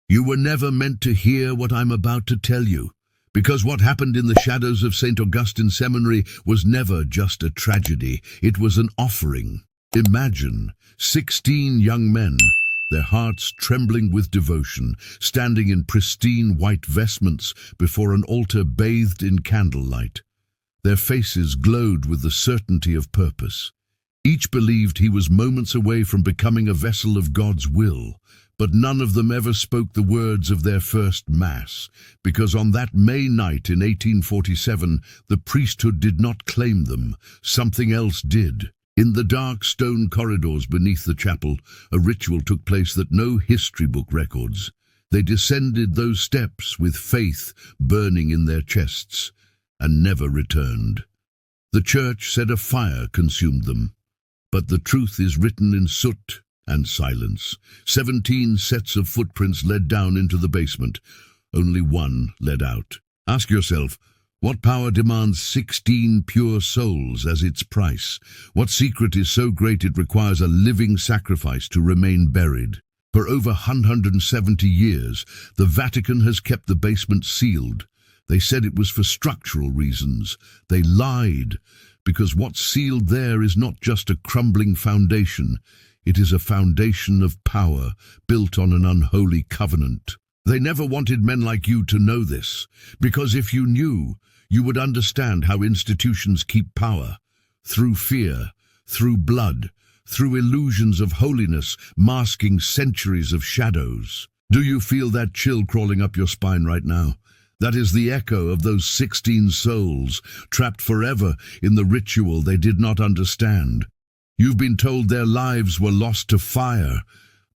You were never meant to hear what I'm about to tell you, because what happened in the shadows of St. Augustine Seminary was never just a tragedy, it was an offering. Imagine 16 young men, their hearts trembling with devotion, standing in pristine white vestments before an altar bathed in candlelight. Their faces glowed with the certainty of purpose. Each believed he was moments away from becoming a vessel of God's will, but none of them ever spoke the words of their first Mass, because on that May night in 1847, the priesthood did not claim them, something else did. In the dark stone corridors beneath the chapel, a ritual took place that no history book records. They descended those steps with faith burning in their chests, and never returned. The church said a fire consumed them, but the truth is written in soot and silence. 17 sets of footprints led down into the basement. Only one led out. Ask yourself, what power demands 16 pure souls as its price? What secret is so great it requires a living sacrifice to remain buried? For over 170 years, the Vatican has kept the basement sealed. They said it was for structural reasons. They lied, because what's sealed there is not just a crumbling foundation. It is a foundation of power built on an unholy covenant. They never wanted men like you to know this, because if you knew, you would understand how institutions keep power. Through fear, through blood, through illusions of holiness masking centuries of shadows. Do you feel that chill crawling up your spine right now? That is the echo of those 16 souls, trapped forever in the ritual they did not understand. You've been told their lives were lost to fire,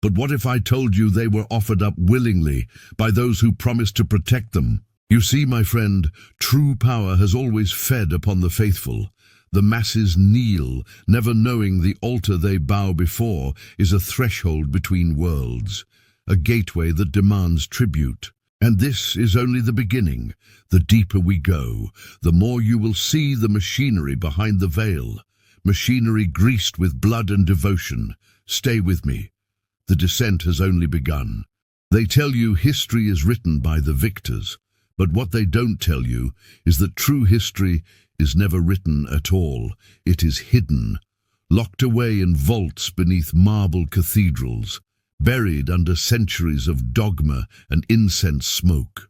but what if I told you they were offered up willingly by those who promised to protect them? You see, my friend, true power has always fed upon the faithful. The masses kneel, never knowing the altar they bow before is a threshold between worlds, a gateway that demands tribute. And this is only the beginning. The deeper we go, the more you will see the machinery behind the veil, machinery greased with blood and devotion. Stay with me. The descent has only begun. They tell you history is written by the victors, but what they don't tell you is that true history is never written at all. It is hidden, locked away in vaults beneath marble cathedrals, buried under centuries of dogma and incense smoke.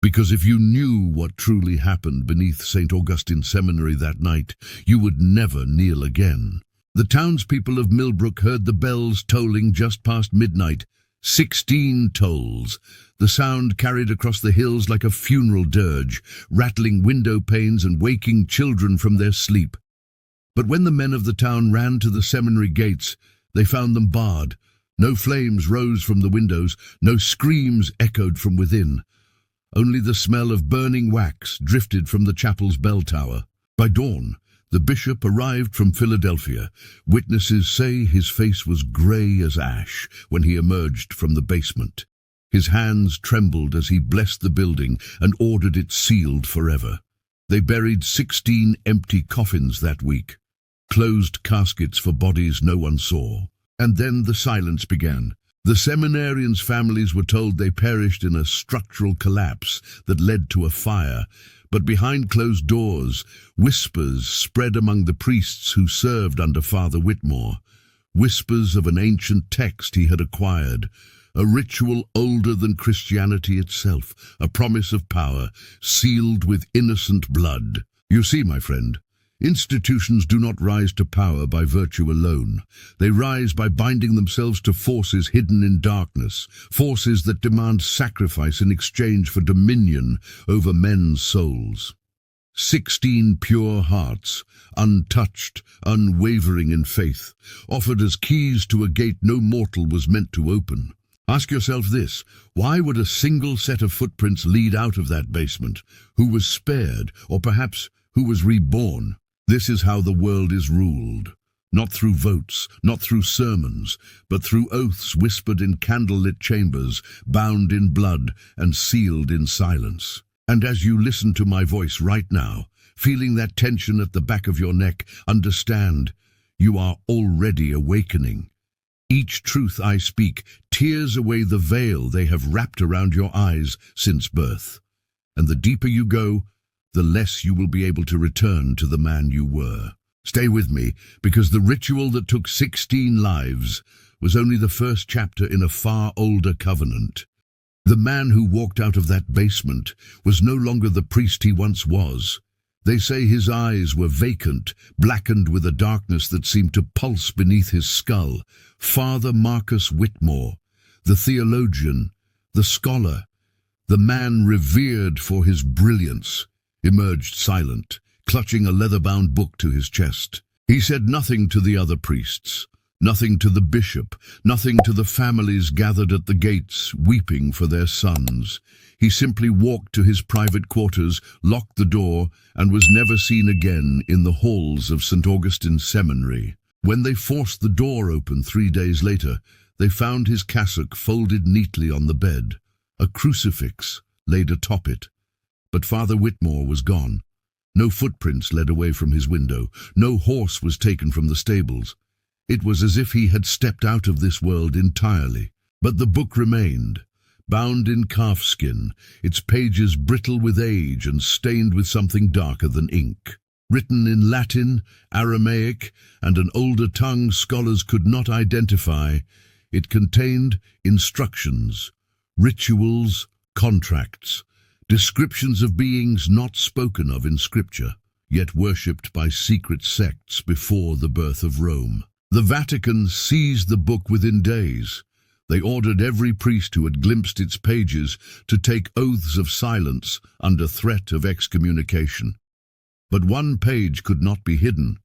Because if you knew what truly happened beneath St. Augustine Seminary that night, you would never kneel again. The townspeople of Millbrook heard the bells tolling just past midnight. 16 tolls. The sound carried across the hills like a funeral dirge, rattling window panes and waking children from their sleep. But when the men of the town ran to the seminary gates, they found them barred. No flames rose from the windows, no screams echoed from within. Only the smell of burning wax drifted from the chapel's bell tower. By dawn, the bishop arrived from Philadelphia. Witnesses say his face was grey as ash when he emerged from the basement. His hands trembled as he blessed the building and ordered it sealed forever. They buried 16 empty coffins that week, closed caskets for bodies no one saw. And then the silence began. The seminarians' families were told they perished in a structural collapse that led to a fire. But behind closed doors, whispers spread among the priests who served under Father Whitmore. Whispers of an ancient text he had acquired, a ritual older than Christianity itself, a promise of power, sealed with innocent blood. You see, my friend, institutions do not rise to power by virtue alone. They rise by binding themselves to forces hidden in darkness, forces that demand sacrifice in exchange for dominion over men's souls. 16 pure hearts, untouched, unwavering in faith, offered as keys to a gate no mortal was meant to open. Ask yourself this: why would a single set of footprints lead out of that basement? Who was spared, or perhaps who was reborn? This is how the world is ruled. Not through votes, not through sermons, but through oaths whispered in candlelit chambers, bound in blood and sealed in silence. And as you listen to my voice right now, feeling that tension at the back of your neck, understand, you are already awakening. Each truth I speak tears away the veil they have wrapped around your eyes since birth. And the deeper you go, the less you will be able to return to the man you were. Stay with me, because the ritual that took 16 lives was only the first chapter in a far older covenant. The man who walked out of that basement was no longer the priest he once was. They say his eyes were vacant, blackened with a darkness that seemed to pulse beneath his skull. Father Marcus Whitmore, the theologian, the scholar, the man revered for his brilliance, emerged silent, clutching a leather-bound book to his chest. He said nothing to the other priests, nothing to the bishop, nothing to the families gathered at the gates, weeping for their sons. He simply walked to his private quarters, locked the door, and was never seen again in the halls of St. Augustine Seminary. When they forced the door open 3 days later, they found his cassock folded neatly on the bed, a crucifix laid atop it. But Father Whitmore was gone. No footprints led away from his window. No horse was taken from the stables. It was as if he had stepped out of this world entirely. But the book remained, bound in calfskin, its pages brittle with age and stained with something darker than ink. Written in Latin, Aramaic, and an older tongue scholars could not identify, it contained instructions, rituals, contracts, descriptions of beings not spoken of in Scripture, yet worshipped by secret sects before the birth of Rome. The Vatican seized the book within days. They ordered every priest who had glimpsed its pages to take oaths of silence under threat of excommunication. But one page could not be hidden,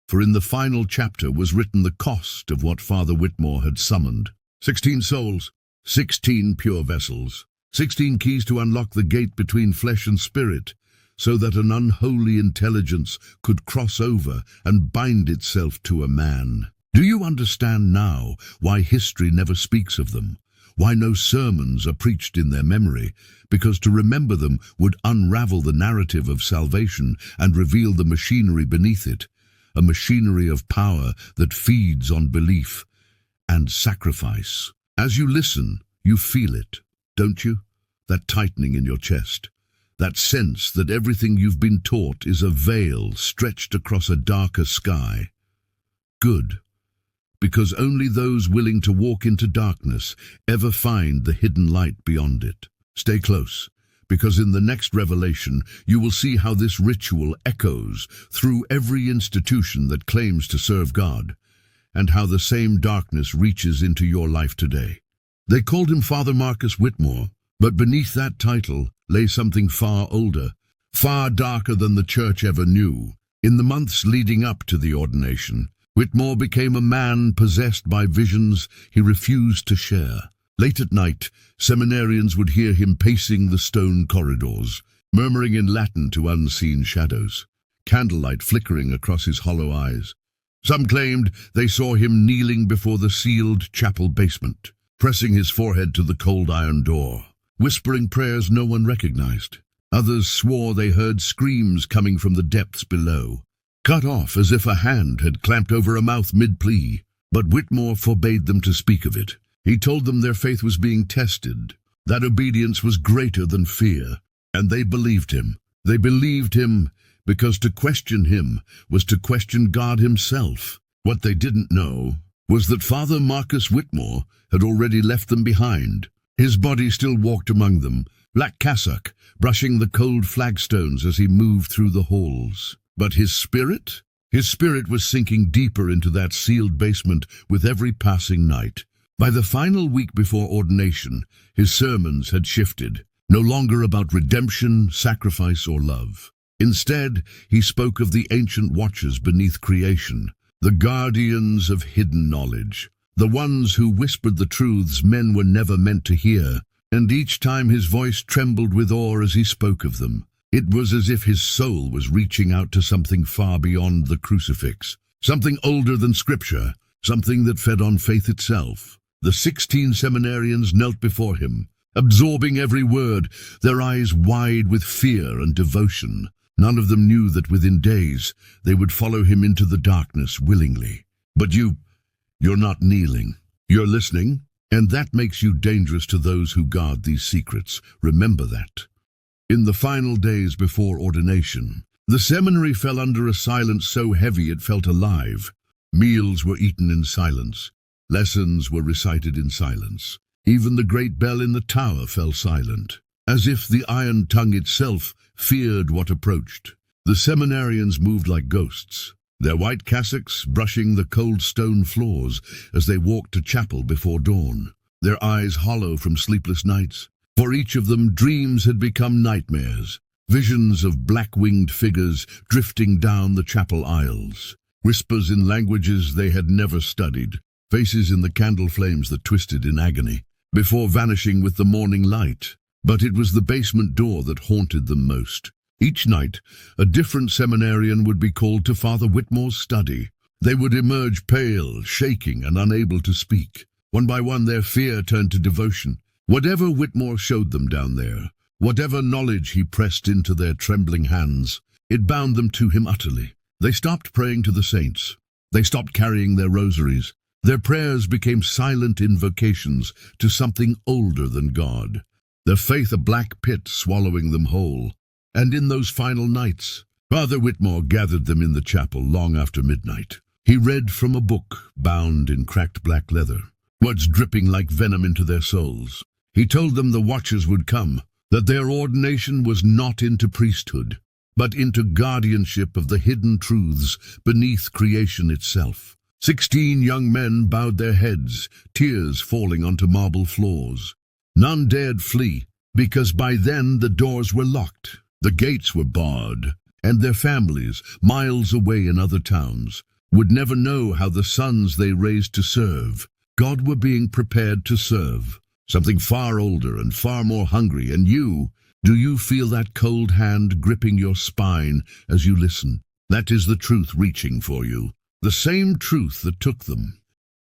for in the final chapter was written the cost of what Father Whitmore had summoned. 16 souls, 16 pure vessels, 16 keys to unlock the gate between flesh and spirit, so that an unholy intelligence could cross over and bind itself to a man. Do you understand now why history never speaks of them? Why no sermons are preached in their memory? Because to remember them would unravel the narrative of salvation and reveal the machinery beneath it, a machinery of power that feeds on belief and sacrifice. As you listen, you feel it, don't you? That tightening in your chest, that sense that everything you've been taught is a veil stretched across a darker sky. Good, because only those willing to walk into darkness ever find the hidden light beyond it. Stay close, because in the next revelation you will see how this ritual echoes through every institution that claims to serve God, and how the same darkness reaches into your life today. They called him Father Marcus Whitmore, but beneath that title lay something far older, far darker than the church ever knew. In the months leading up to the ordination, Whitmore became a man possessed by visions he refused to share. Late at night, seminarians would hear him pacing the stone corridors, murmuring in Latin to unseen shadows, candlelight flickering across his hollow eyes. Some claimed they saw him kneeling before the sealed chapel basement, pressing his forehead to the cold iron door, whispering prayers no one recognized. Others swore they heard screams coming from the depths below, cut off as if a hand had clamped over a mouth mid-plea. But Whitmore forbade them to speak of it. He told them their faith was being tested, that obedience was greater than fear, and they believed him. They believed him because to question him was to question God himself. What they didn't know was that Father Marcus Whitmore had already left them behind. His body still walked among them, black cassock, brushing the cold flagstones as he moved through the halls. But his spirit was sinking deeper into that sealed basement with every passing night. By the final week before ordination, his sermons had shifted, no longer about redemption, sacrifice, or love. Instead, he spoke of the ancient watchers beneath creation, the guardians of hidden knowledge, the ones who whispered the truths men were never meant to hear, and each time his voice trembled with awe as he spoke of them. It was as if his soul was reaching out to something far beyond the crucifix, something older than Scripture, something that fed on faith itself. The 16 seminarians knelt before him, absorbing every word, their eyes wide with fear and devotion. None of them knew that within days they would follow him into the darkness willingly. But you're not kneeling. You're listening, And that makes you dangerous to those who guard these secrets. Remember that. In the final days before ordination, the seminary fell under a silence so heavy it felt alive. Meals were eaten in silence. Lessons were recited in silence. Even the great bell in the tower fell silent, as if the iron tongue itself feared what approached. The seminarians moved like ghosts, their white cassocks brushing the cold stone floors as they walked to chapel before dawn, their eyes hollow from sleepless nights. For each of them, dreams had become nightmares, visions of black-winged figures drifting down the chapel aisles, whispers in languages they had never studied, faces in the candle flames that twisted in agony, before vanishing with the morning light. But it was the basement door that haunted them most. Each night, a different seminarian would be called to Father Whitmore's study. They would emerge pale, shaking, and unable to speak. One by one, their fear turned to devotion. Whatever Whitmore showed them down there, whatever knowledge he pressed into their trembling hands, it bound them to him utterly. They stopped praying to the saints. They stopped carrying their rosaries. Their prayers became silent invocations to something older than God, their faith a black pit swallowing them whole. And in those final nights, Father Whitmore gathered them in the chapel long after midnight. He read from a book bound in cracked black leather, words dripping like venom into their souls. He told them the watchers would come, that their ordination was not into priesthood, but into guardianship of the hidden truths beneath creation itself. 16 young men bowed their heads, tears falling onto marble floors. None dared flee, because by then the doors were locked. The gates were barred, and their families, miles away in other towns, would never know how the sons they raised to serve, God, were being prepared to serve. Something far older and far more hungry. And do you feel that cold hand gripping your spine as you listen? That is the truth reaching for you, the same truth that took them.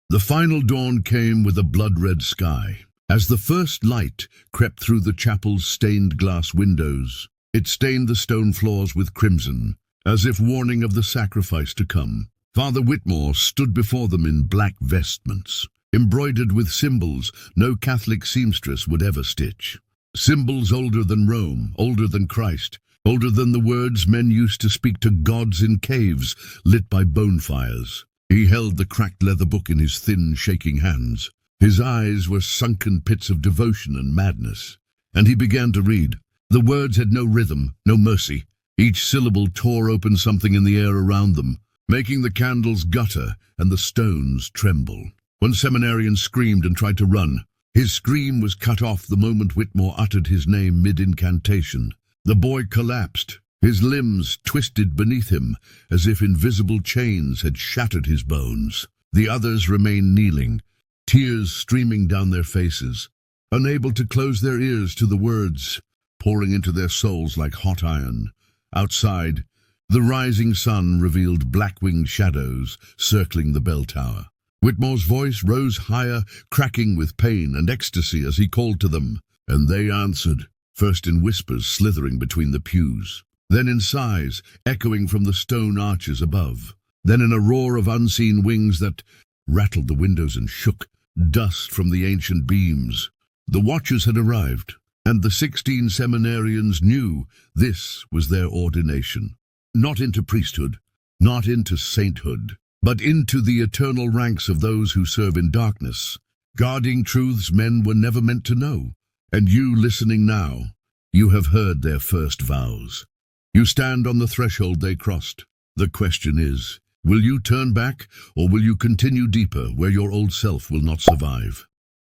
The final dawn came with a blood-red sky. As the first light crept through the chapel's stained glass windows, it stained the stone floors with crimson, as if warning of the sacrifice to come. Father Whitmore stood before them in black vestments, embroidered with symbols no Catholic seamstress would ever stitch. Symbols older than Rome, older than Christ, older than the words men used to speak to gods in caves lit by bonfires. He held the cracked leather book in his thin, shaking hands. His eyes were sunken pits of devotion and madness, and he began to read. The words had no rhythm, no mercy. Each syllable tore open something in the air around them, making the candles gutter and the stones tremble. One seminarian screamed and tried to run. His scream was cut off the moment Whitmore uttered his name mid-incantation. The boy collapsed, his limbs twisted beneath him, as if invisible chains had shattered his bones. The others remained kneeling, tears streaming down their faces, unable to close their ears to the words, pouring into their souls like hot iron. Outside, the rising sun revealed black-winged shadows circling the bell tower. Whitmore's voice rose higher, cracking with pain and ecstasy as he called to them, and they answered, first in whispers slithering between the pews, then in sighs echoing from the stone arches above, then in a roar of unseen wings that rattled the windows and shook dust from the ancient beams. The watchers had arrived, and the 16 seminarians knew this was their ordination. Not into priesthood, not into sainthood, but into the eternal ranks of those who serve in darkness, guarding truths men were never meant to know. And you listening now, you have heard their first vows. You stand on the threshold they crossed. The question is, will you turn back, or will you continue deeper where your old self will not survive?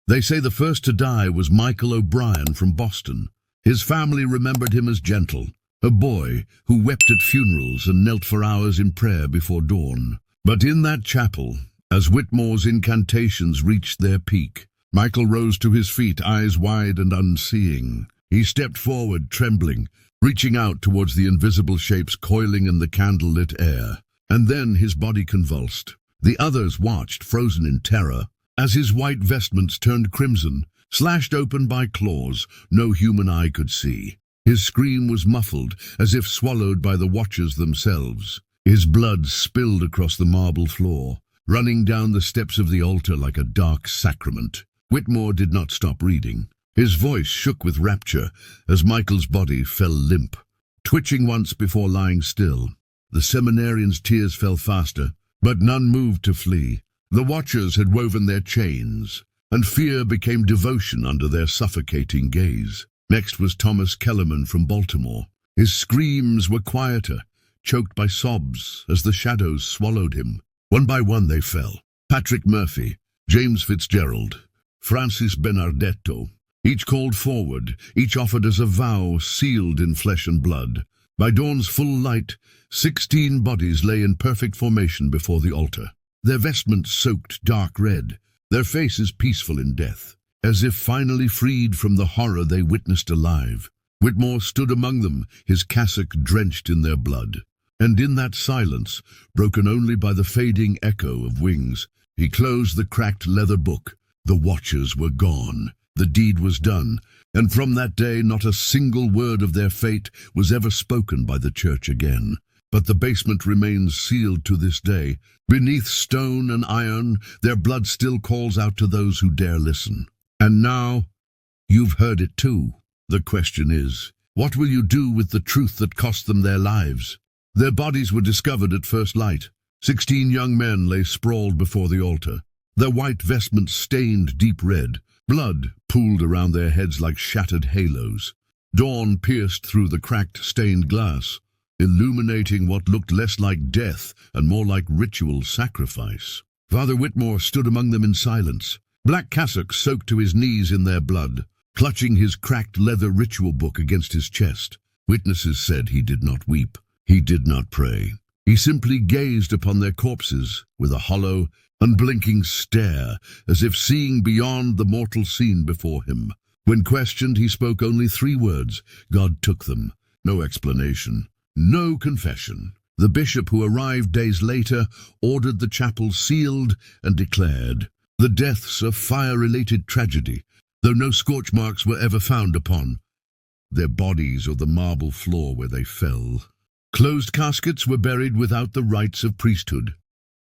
They say the first to die was Michael O'Brien from Boston. His family remembered him as gentle, a boy who wept at funerals and knelt for hours in prayer before dawn. But in that chapel, as Whitmore's incantations reached their peak, Michael rose to his feet, eyes wide and unseeing. He stepped forward, trembling, reaching out towards the invisible shapes coiling in the candle-lit air. And then his body convulsed. The others watched, frozen in terror, as his white vestments turned crimson, slashed open by claws no human eye could see. His scream was muffled, as if swallowed by the watchers themselves. His blood spilled across the marble floor, running down the steps of the altar like a dark sacrament. Whitmore did not stop reading. His voice shook with rapture as Michael's body fell limp, twitching once before lying still. The seminarian's tears fell faster, but none moved to flee. The watchers had woven their chains, and fear became devotion under their suffocating gaze. Next was Thomas Kellerman from Baltimore. His screams were quieter, choked by sobs as the shadows swallowed him. One by one they fell. Patrick Murphy, James Fitzgerald, Francis Benardetto, each called forward, each offered as a vow sealed in flesh and blood. By dawn's full light, 16 bodies lay in perfect formation before the altar, their vestments soaked dark red, their faces peaceful in death, as if finally freed from the horror they witnessed alive. Whitmore stood among them, his cassock drenched in their blood. And in that silence, broken only by the fading echo of wings, he closed the cracked leather book. The watchers were gone. The deed was done, and from that day not a single word of their fate was ever spoken by the church again. But the basement remains sealed to this day. Beneath stone and iron, their blood still calls out to those who dare listen. And now, you've heard it too. The question is, what will you do with the truth that cost them their lives? Their bodies were discovered at first light. 16 young men lay sprawled before the altar, their white vestments stained deep red. Blood pooled around their heads like shattered halos. Dawn pierced through the cracked stained glass, illuminating what looked less like death and more like ritual sacrifice. Father Whitmore stood among them in silence, black cassock soaked to his knees in their blood, clutching his cracked leather ritual book against his chest. Witnesses said he did not weep. He did not pray. He simply gazed upon their corpses with a hollow, unblinking stare, as if seeing beyond the mortal scene before him. When questioned, he spoke only 3 words. God took them. No explanation. No confession. The bishop, who arrived days later, ordered the chapel sealed and declared, "The deaths of fire-related tragedy, though no scorch marks were ever found upon their bodies or the marble floor where they fell." Closed caskets were buried without the rites of priesthood.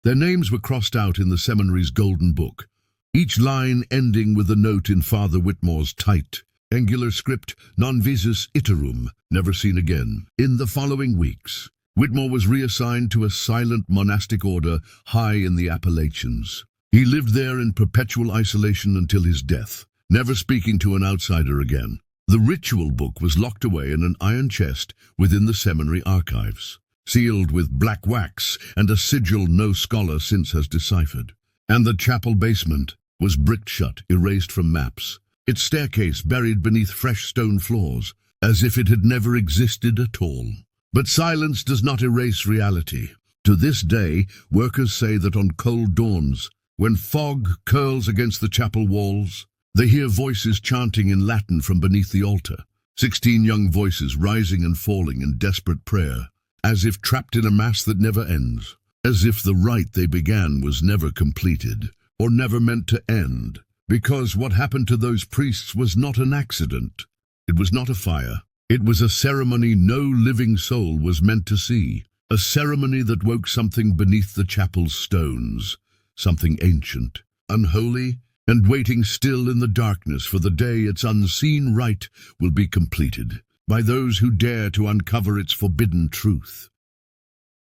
Their names were crossed out in the seminary's golden book, each line ending with a note in Father Whitmore's tight, angular script, non visus iterum, never seen again. In the following weeks, Whitmore was reassigned to a silent monastic order high in the Appalachians. He lived there in perpetual isolation until his death, never speaking to an outsider again. The ritual book was locked away in an iron chest within the seminary archives, sealed with black wax and a sigil no scholar since has deciphered. And the chapel basement was bricked shut, erased from maps, its staircase buried beneath fresh stone floors, as if it had never existed at all. But silence does not erase reality. To this day, workers say that on cold dawns, when fog curls against the chapel walls, they hear voices chanting in Latin from beneath the altar, 16 young voices rising and falling in desperate prayer, as if trapped in a mass that never ends, as if the rite they began was never completed, or never meant to end, because what happened to those priests was not an accident. It was not a fire. It was a ceremony no living soul was meant to see, a ceremony that woke something beneath the chapel's stones, something ancient, unholy, and waiting still in the darkness for the day its unseen rite will be completed by those who dare to uncover its forbidden truth.